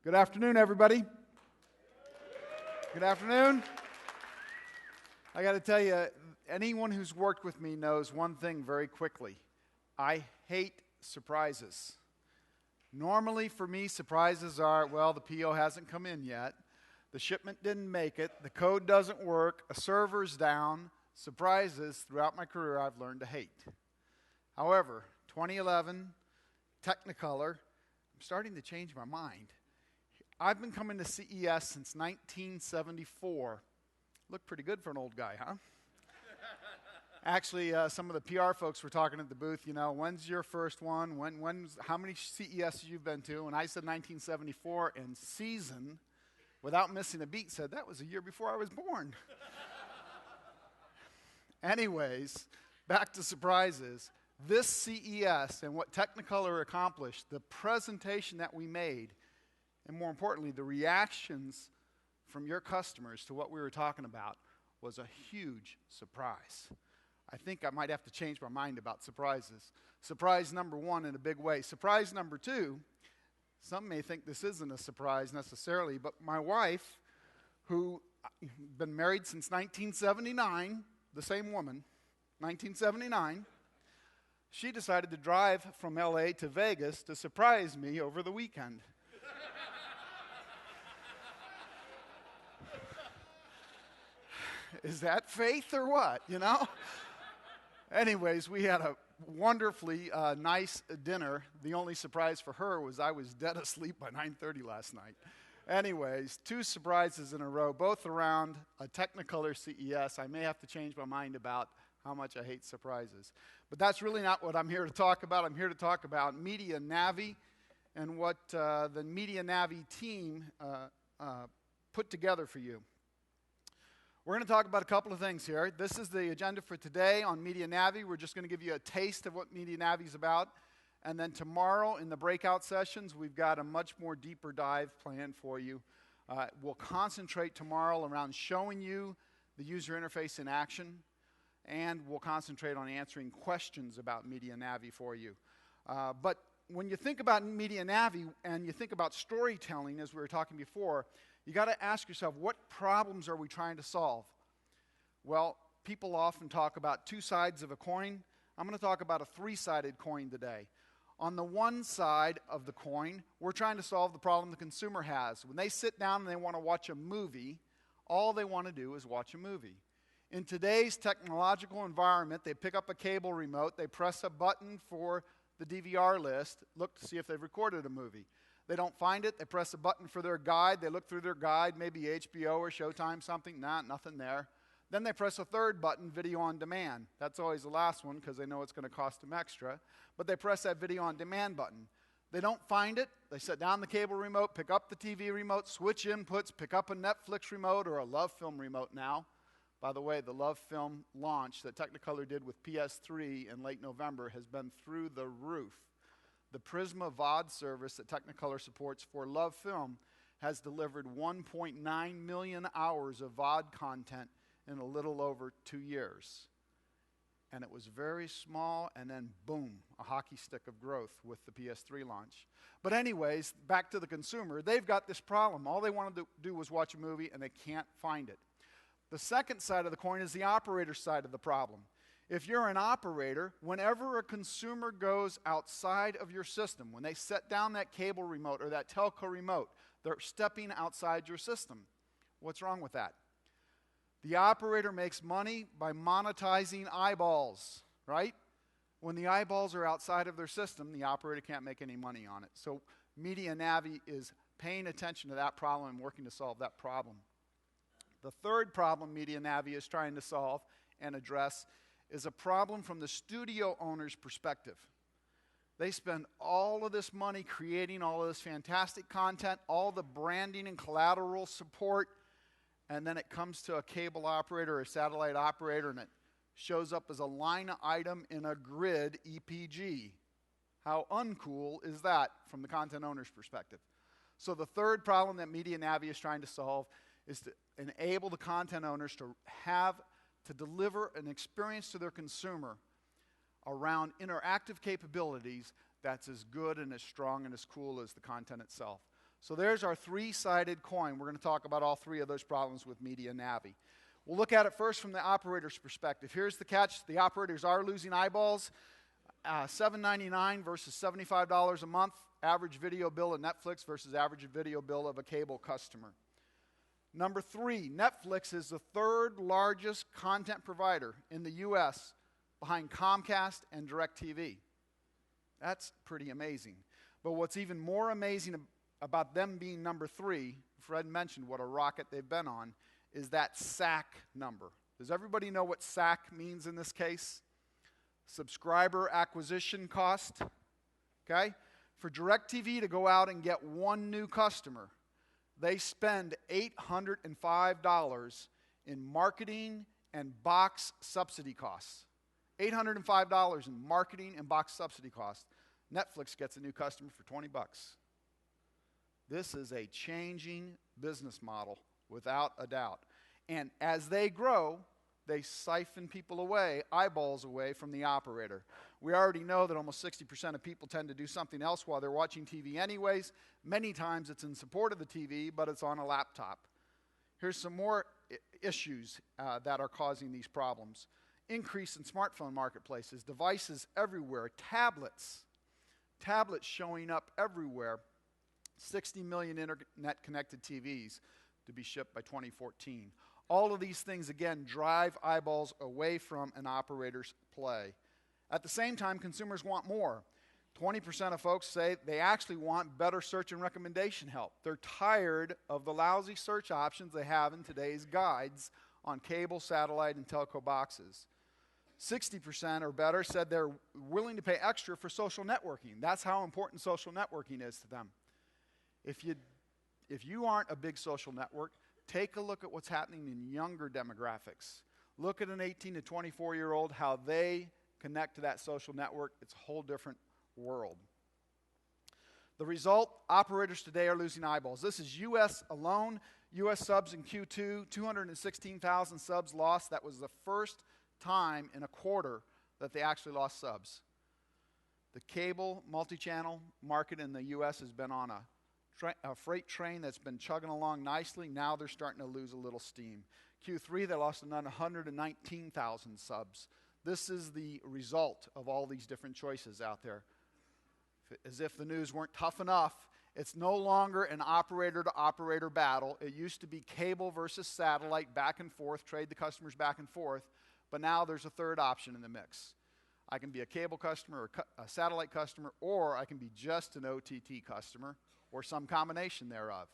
Good afternoon, everybody. Good afternoon. I got to tell you, anyone who's worked with me knows one thing very quickly. I hate surprises. Normally, for me, surprises are, well, the PO hasn't come in yet, the shipment didn't make it, the code doesn't work, a server's down. Surprises, throughout my career, I've learned to hate. However, 2011, Technicolor, I'm starting to change my mind. I've been coming to CES since 1974. Look pretty good for an old guy, huh? Actually, some of the PR folks were talking at the booth, you know, when's your first one? How many CES you've been to? And I said 1974, and Season, without missing a beat, said that was a year before I was born. Anyways, back to surprises. This CES and what Technicolor accomplished, the presentation that we made, and more importantly, the reactions from your customers to what we were talking about was a huge surprise. I think I might have to change my mind about surprises. Surprise number one in a big way. Surprise number two, some may think this isn't a surprise necessarily, but my wife, who been married since 1979, the same woman, 1979, she decided to drive from LA to Vegas to surprise me over the weekend. Is that faith or what, you know? Anyways, we had a wonderfully nice dinner. The only surprise for her was I was dead asleep by 9:30 last night. Anyways, two surprises in a row, both around a Technicolor CES. I may have to change my mind about how much I hate surprises. But that's really not what I'm here to talk about. I'm here to talk about MediaNavi and what the MediaNavi team put together for you. We're going to talk about a couple of things here. This is the agenda for today on MediaNavi. We're just going to give you a taste of what MediaNavi is about. And then tomorrow in the breakout sessions, we've got a much more deeper dive planned for you. We'll concentrate tomorrow around showing you the user interface in action, and we'll concentrate on answering questions about MediaNavi for you. But when you think about MediaNavi and you think about storytelling, as we were talking before, you got to ask yourself, what problems are we trying to solve? Well, people often talk about two sides of a coin. I'm going to talk about a three-sided coin today. On the one side of the coin, we're trying to solve the problem the consumer has. When they sit down and they want to watch a movie, all they want to do is watch a movie. In today's technological environment, they pick up a cable remote, they press a button for the DVR list, look to see if they've recorded a movie. They don't find it, they press a button for their guide, they look through their guide, maybe HBO or Showtime, something, nothing there. Then they press a third button, video on demand. That's always the last one because they know it's going to cost them extra. But they press that video on demand button. They don't find it, they set down the cable remote, pick up the TV remote, switch inputs, pick up a Netflix remote or a Love Film remote now. By the way, the Love Film launch that Technicolor did with PS3 in late November has been through the roof. The Prisma VOD service that Technicolor supports for Love Film has delivered 1.9 million hours of VOD content in a little over 2 years. And it was very small, and then boom, a hockey stick of growth with the PS3 launch. But anyways, back to the consumer, they've got this problem. All they wanted to do was watch a movie, and they can't find it. The second side of the coin is the operator side of the problem. If you're an operator, whenever a consumer goes outside of your system, when they set down that cable remote or that telco remote, they're stepping outside your system. What's wrong with that? The operator makes money by monetizing eyeballs, right? When the eyeballs are outside of their system, the operator can't make any money on it. So MediaNavi is paying attention to that problem and working to solve that problem. The third problem MediaNavi is trying to solve and address is a problem from the studio owner's perspective. They spend all of this money creating all of this fantastic content, all the branding and collateral support, and then it comes to a cable operator or a satellite operator and it shows up as a line item in a grid EPG. How uncool is that from the content owner's perspective? So the third problem that MediaNavi is trying to solve is to enable the content owners to deliver an experience to their consumer around interactive capabilities that's as good and as strong and as cool as the content itself. So there's our three-sided coin. We're going to talk about all three of those problems with MediaNavi. We'll look at it first from the operator's perspective. Here's the catch. The operators are losing eyeballs. $7.99 versus $75 a month. Average video bill of Netflix versus average video bill of a cable customer. Number 3, Netflix is the third largest content provider in the U.S. behind Comcast and DirecTV. That's pretty amazing. But what's even more amazing about them being number 3, Fred mentioned what a rocket they've been on, is that SAC number. Does everybody know what SAC means in this case? Subscriber acquisition cost. Okay? For DirecTV to go out and get one new customer, they spend $805 in marketing and box subsidy costs. $805 in marketing and box subsidy costs. Netflix gets a new customer for $20. This is a changing business model, without a doubt. And as they grow, they siphon people away, eyeballs away from the operator. We already know that almost 60% of people tend to do something else while they're watching TV anyways. Many times it's in support of the TV, but it's on a laptop. Here's some more issues that are causing these problems. Increase in smartphone marketplaces, devices everywhere, tablets showing up everywhere. 60 million internet-connected TVs to be shipped by 2014. All of these things, again, drive eyeballs away from an operator's play. At the same time, consumers want more. 20% of folks say they actually want better search and recommendation help. They're tired of the lousy search options they have in today's guides on cable, satellite, and telco boxes. 60% or better said they're willing to pay extra for social networking. That's how important social networking is to them. If you aren't a big social network, take a look at what's happening in younger demographics. Look at an 18 to 24-year-old, how they connect to that social network. It's a whole different world. The result, operators today are losing eyeballs. This is U.S. alone. U.S. subs in Q2, 216,000 subs lost. That was the first time in a quarter that they actually lost subs. The cable multi-channel market in the U.S. has been on a freight train that's been chugging along nicely. Now they're starting to lose a little steam. Q3, they lost another 119,000 subs. This is the result of all these different choices out there. As if the news weren't tough enough, it's no longer an operator-to-operator battle. It used to be cable versus satellite, back and forth, trade the customers back and forth, but now there's a third option in the mix. I can be a cable customer or a satellite customer, or I can be just an OTT customer, or some combination thereof.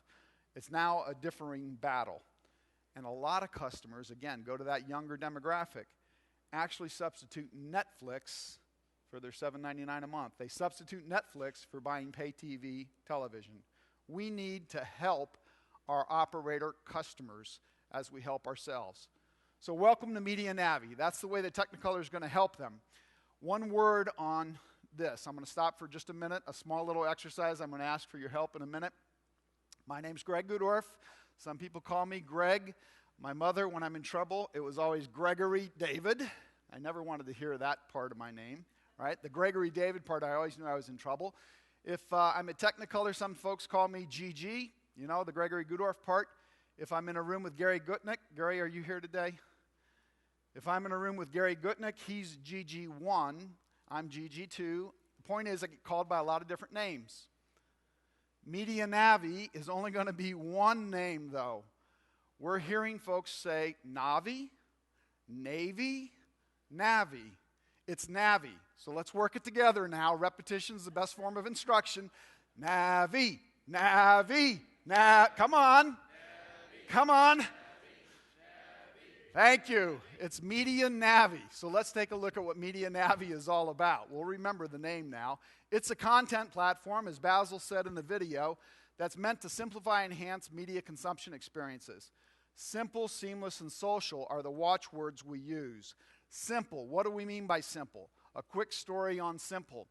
It's now a differing battle. And a lot of customers, again, go to that younger demographic, actually substitute Netflix for their $7.99 a month. They substitute Netflix for buying pay TV television. We need to help our operator customers as we help ourselves. So welcome to MediaNavi. That's the way that Technicolor is going to help them. One word on this. I'm going to stop for just a minute, a small little exercise. I'm going to ask for your help in a minute. My name's Greg Gudorf. Some people call me Greg. My mother, when I'm in trouble, it was always Gregory David. I never wanted to hear that part of my name, right? The Gregory David part, I always knew I was in trouble. If I'm at Technicolor, some folks call me GG, you know, the Gregory Gudorf part. If I'm in a room with Gary Gutnick, Gary, are you here today? If I'm in a room with Gary Gutnick, he's GG1, I'm GG2. The point is I get called by a lot of different names. MediaNavi is only going to be one name, though. We're hearing folks say Navi, Navy, Navi. It's Navi. So let's work it together now. Repetition is the best form of instruction. Navi, Navi, come on. Navi, come on. Navi, thank you. It's MediaNavi. So let's take a look at what MediaNavi is all about. We'll remember the name now. It's a content platform, as Basil said in the video, that's meant to simplify and enhance media consumption experiences. Simple, seamless, and social are the watchwords we use. Simple. What do we mean by simple? A quick story on simple.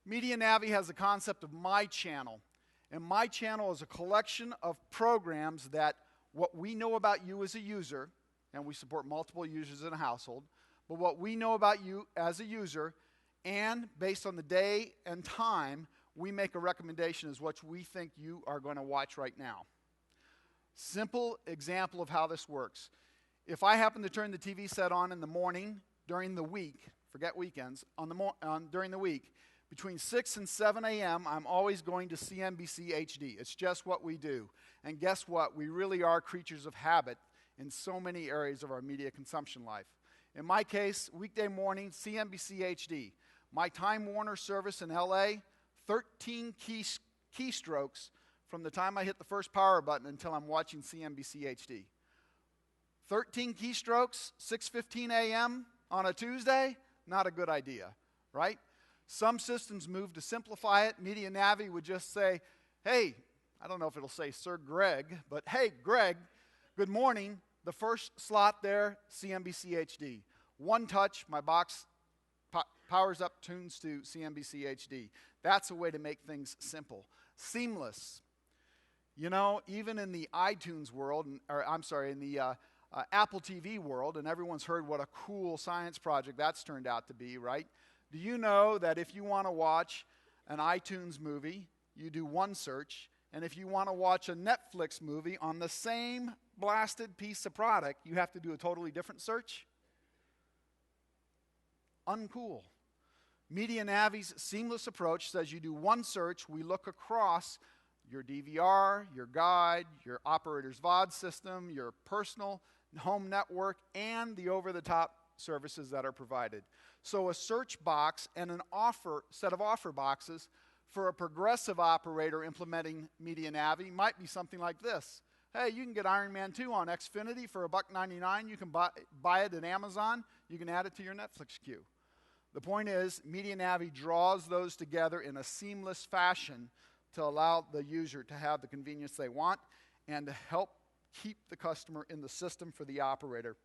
MediaNavi has the concept of My Channel. And My Channel is a collection of programs that what we know about you as a user, and we support multiple users in a household, but what we know about you as a user, and based on the day and time, we make a recommendation as what we think you are going to watch right now. Simple example of how this works. If I happen to turn the TV set on in the morning during the week, forget weekends, during the week, between 6 and 7 a.m., I'm always going to CNBC HD. It's just what we do. And guess what? We really are creatures of habit in so many areas of our media consumption life. In my case, weekday morning, CNBC HD. My Time Warner service in LA, 13 keystrokes from the time I hit the first power button until I'm watching CNBC HD. 13 keystrokes, 6:15 a.m. on a Tuesday, not a good idea, right? Some systems move to simplify it. MediaNavi would just say, hey, I don't know if it'll say Sir Greg, but hey, Greg, good morning. The first slot there, CNBC HD. One touch, my box powers up, tunes to CNBC HD. That's a way to make things simple. Seamless. You know, even in the iTunes world, in the Apple TV world, and everyone's heard what a cool science project that's turned out to be, right? Do you know that if you want to watch an iTunes movie, you do one search, and if you want to watch a Netflix movie on the same blasted piece of product, you have to do a totally different search? Uncool. MediaNavi's seamless approach says you do one search, we look across your DVR, your guide, your operator's VOD system, your personal home network, and the over-the-top services that are provided. So a search box and an set of offer boxes for a progressive operator implementing MediaNavi might be something like this. Hey, you can get Iron Man 2 on Xfinity for $1.99. You can buy it at Amazon. You can add it to your Netflix queue. The point is, MediaNavi draws those together in a seamless fashion to allow the user to have the convenience they want and to help keep the customer in the system for the operator.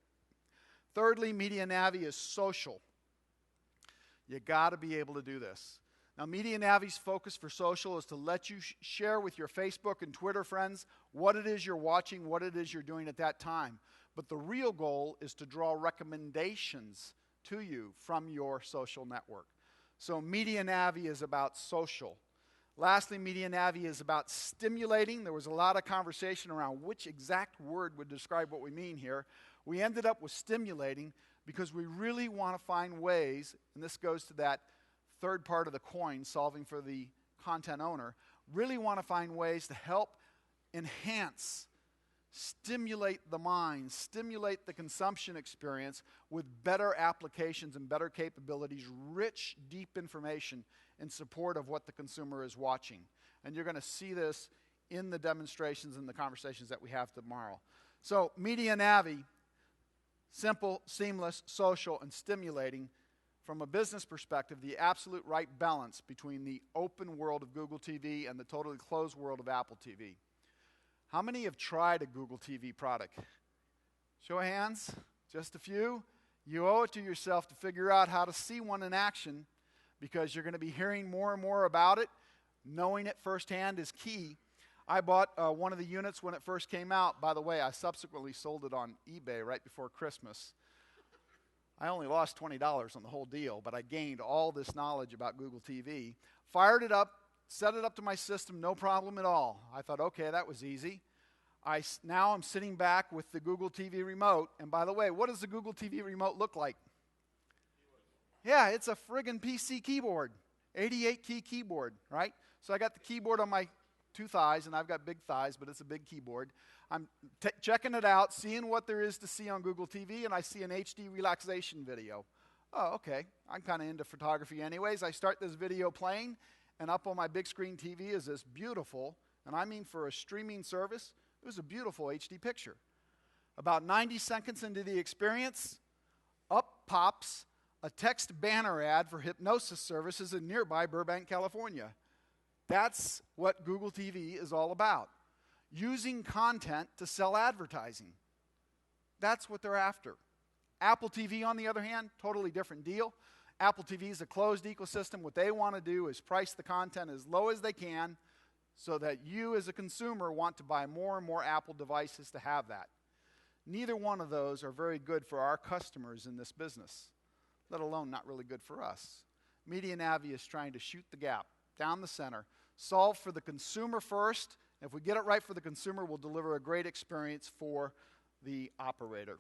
Thirdly, MediaNavi is social. You got to be able to do this. Now, MediaNavi's focus for social is to let you share with your Facebook and Twitter friends what it is you're watching, what it is you're doing at that time. But the real goal is to draw recommendations to you from your social network. So MediaNavi is about social. Lastly, MediaNavi is about stimulating. There was a lot of conversation around which exact word would describe what we mean here. We ended up with stimulating because we really want to find ways, and this goes to that third part of the coin, solving for the content owner, really want to find ways to help enhance, stimulate the mind, stimulate the consumption experience with better applications and better capabilities, rich, deep information in support of what the consumer is watching. And you're going to see this in the demonstrations and the conversations that we have tomorrow. So MediaNavi, simple, seamless, social, and stimulating. From a business perspective, the absolute right balance between the open world of Google TV and the totally closed world of Apple TV. How many have tried a Google TV product? Show of hands, just a few. You owe it to yourself to figure out how to see one in action because you're going to be hearing more and more about it. Knowing it firsthand is key. I bought one of the units when it first came out. By the way, I subsequently sold it on eBay right before Christmas. I only lost $20 on the whole deal, but I gained all this knowledge about Google TV. Fired it up, set it up to my system, no problem at all. I thought, okay, that was easy. Now I'm sitting back with the Google TV remote. And by the way, what does the Google TV remote look like? Yeah, it's a friggin' PC keyboard, 88-key keyboard, right? So I got the keyboard on my two thighs, and I've got big thighs, but it's a big keyboard. I'm checking it out, seeing what there is to see on Google TV, and I see an HD relaxation video. Oh, okay. I'm kind of into photography anyways. I start this video playing, and up on my big screen TV is this beautiful, and I mean for a streaming service, it was a beautiful HD picture. About 90 seconds into the experience, up pops a text banner ad for hypnosis services in nearby Burbank, California. That's what Google TV is all about. Using content to sell advertising. That's what they're after. Apple TV, on the other hand, totally different deal. Apple TV is a closed ecosystem. What they want to do is price the content as low as they can so that you as a consumer want to buy more and more Apple devices to have that. Neither one of those are very good for our customers in this business, let alone not really good for us. MediaNavi is trying to shoot the gap down the center. Solve for the consumer first. If we get it right for the consumer, we'll deliver a great experience for the operator.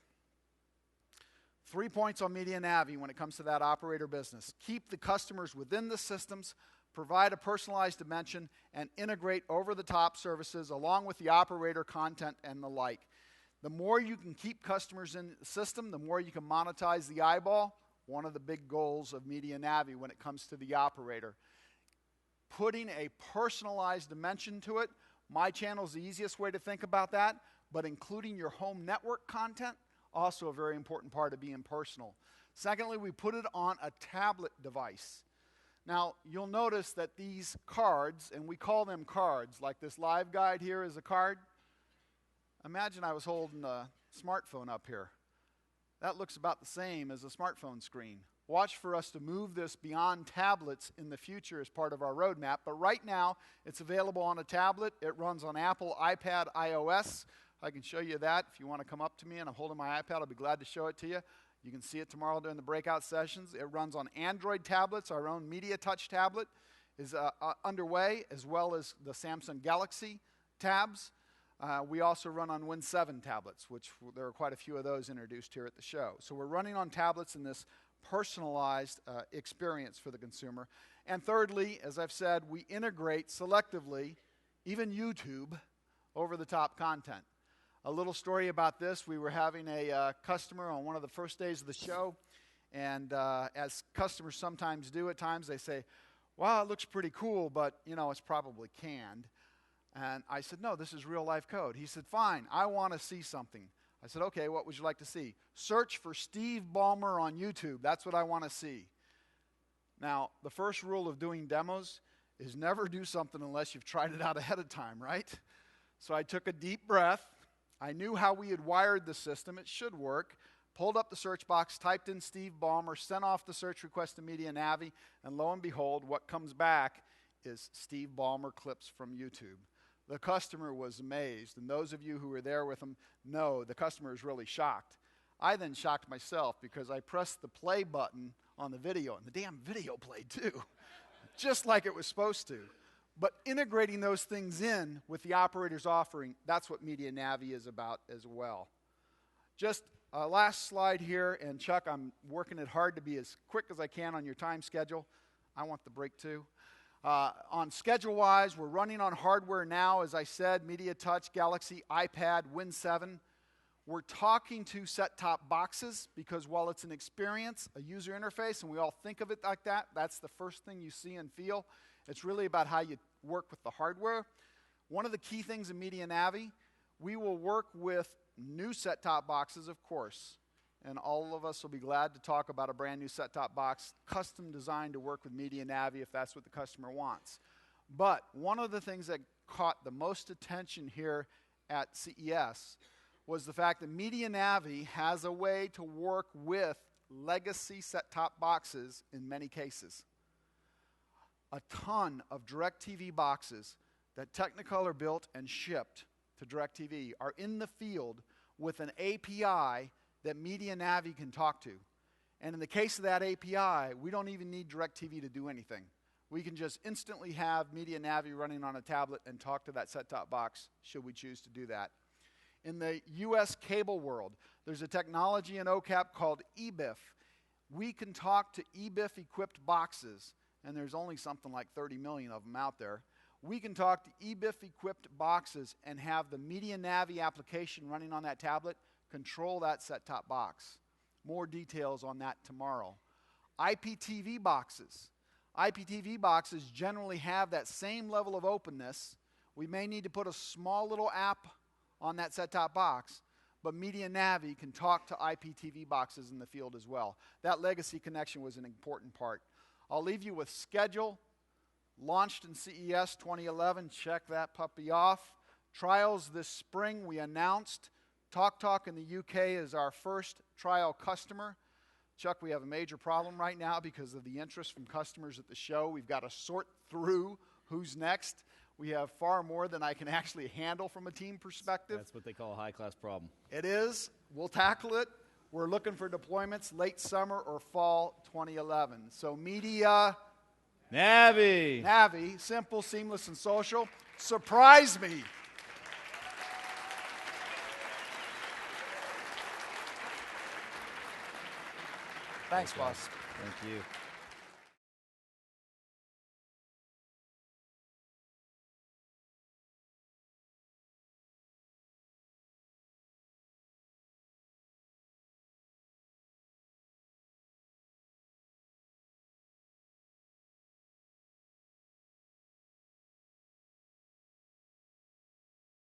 3 points on MediaNavi when it comes to that operator business. Keep the customers within the systems, provide a personalized dimension, and integrate over-the-top services along with the operator content and the like. The more you can keep customers in the system, the more you can monetize the eyeball. One of the big goals of MediaNavi when it comes to the operator. Putting a personalized dimension to it. My channel is the easiest way to think about that, but including your home network content, also a very important part of being personal. Secondly, we put it on a tablet device. Now, you'll notice that these cards, and we call them cards, like this live guide here is a card. Imagine I was holding a smartphone up here. That looks about the same as a smartphone screen. Watch for us to move this beyond tablets in the future as part of our roadmap, but right now it's available on a tablet. It runs on Apple, iPad, iOS. I can show you that. If you want to come up to me and I'm holding my iPad, I'll be glad to show it to you. You can see it tomorrow during the breakout sessions. It runs on Android tablets. Our own Media Touch tablet is underway, as well as the Samsung Galaxy tabs. We also run on Win 7 tablets, which there are quite a few of those introduced here at the show. So we're running on tablets in this personalized experience for the consumer. And thirdly, as I've said, we integrate selectively, even YouTube, over-the-top content. A little story about this. We were having a customer on one of the first days of the show, and as customers sometimes do at times, they say, wow, it looks pretty cool, but, you know, it's probably canned. And I said, no, this is real-life code. He said, fine, I want to see something. I said, okay, what would you like to see? Search for Steve Ballmer on YouTube. That's what I want to see. Now, the first rule of doing demos is never do something unless you've tried it out ahead of time, right? So I took a deep breath. I knew how we had wired the system. It should work. Pulled up the search box, typed in Steve Ballmer, sent off the search request to MediaNavi, and lo and behold, what comes back is Steve Ballmer clips from YouTube. The customer was amazed, and those of you who were there with him know the customer is really shocked. I then shocked myself because I pressed the play button on the video, and the damn video played too, just like it was supposed to. But integrating those things in with the operator's offering, that's what MediaNavi is about as well. Just a last slide here, and Chuck, I'm working it hard to be as quick as I can on your time schedule. I want the break too. On schedule-wise, we're running on hardware now, as I said, Media Touch, Galaxy, iPad, Win 7. We're talking to set-top boxes because while it's an experience, a user interface, and we all think of it like that, that's the first thing you see and feel. It's really about how you work with the hardware. One of the key things in MediaNavi, we will work with new set-top boxes, of course, and all of us will be glad to talk about a brand new set-top box, custom designed to work with MediaNavi if that's what the customer wants. But one of the things that caught the most attention here at CES was the fact that MediaNavi has a way to work with legacy set-top boxes in many cases. A ton of DirecTV boxes that Technicolor built and shipped to DirecTV are in the field with an API that MediaNavi can talk to. And in the case of that API, we don't even need DirecTV to do anything. We can just instantly have MediaNavi running on a tablet and talk to that set-top box should we choose to do that. In the US cable world, there's a technology in OCAP called eBIF. We can talk to eBIF-equipped boxes, and there's only something like 30 million of them out there. We can talk to eBIF-equipped boxes and have the MediaNavi application running on that tablet control that set-top box. More details on that tomorrow. IPTV boxes. IPTV boxes generally have that same level of openness. We may need to put a small little app on that set-top box, but MediaNavi can talk to IPTV boxes in the field as well. That legacy connection was an important part. I'll leave you with schedule. Launched in CES 2011. Check that puppy off. Trials this spring, we announced. TalkTalk in the UK is our first trial customer. Chuck, we have a major problem right now because of the interest from customers at the show. We've got to sort through who's next. We have far more than I can actually handle from a team perspective. That's what they call a high-class problem. It is. We'll tackle it. We're looking for deployments late summer or fall 2011. So MediaNavi. Navi. Navi, simple, seamless, and social. Surprise me. Thanks, boss. Thank you.